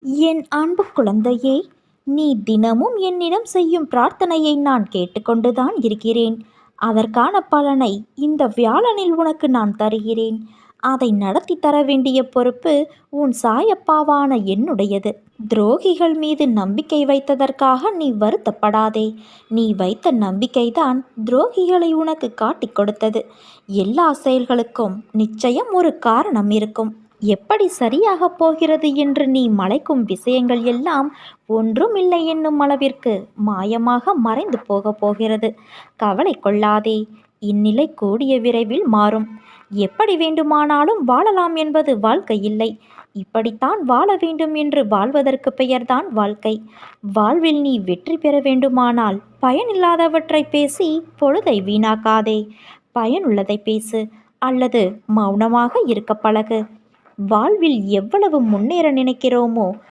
என் அன்பு குழந்தையே, நீ தினமும் என்னிடம் செய்யும் பிரார்த்தனையை நான் கேட்டுக்கொண்டுதான் இருக்கிறேன். அதற்கான பலனை இந்த வியாழனில் உனக்கு நான் தருகிறேன். அதை நடத்தி தர வேண்டிய பொறுப்பு உன் சாயப்பாவான என்னுடையது. துரோகிகள் மீது நம்பிக்கை வைத்ததற்காக நீ வருத்தப்படாதே. நீ வைத்த நம்பிக்கைதான் துரோகிகளை உனக்கு காட்டிக் கொடுத்தது. எல்லா செயல்களுக்கும் நிச்சயம் ஒரு காரணம் இருக்கும். எப்படி சரியாகப் போகிறது என்று நீ மலைக்கும் விஷயங்கள் எல்லாம் ஒன்றுமில்லை என்னும் அளவிற்கு மாயமாக மறைந்து போகப் போகிறது. கவலை கொள்ளாதே. இந்நிலை கூடிய விரைவில் மாறும். எப்படி வேண்டுமானாலும் வாழலாம் என்பது வாழ்க்கை இல்லை. இப்படித்தான் வாழ வேண்டும் என்று வாழ்வதற்கு பெயர்தான் வாழ்க்கை. வாழ்வில் நீ வெற்றி பெற வேண்டுமானால் பயனில்லாதவற்றை பேசி பொழுதை வீணாக்காதே. பயனுள்ளதை பேசு, அல்லது மௌனமாக இருக்க பழகு. வாழ்வில் எவ்வளவு முன்னேற நினைக்கிறோமோ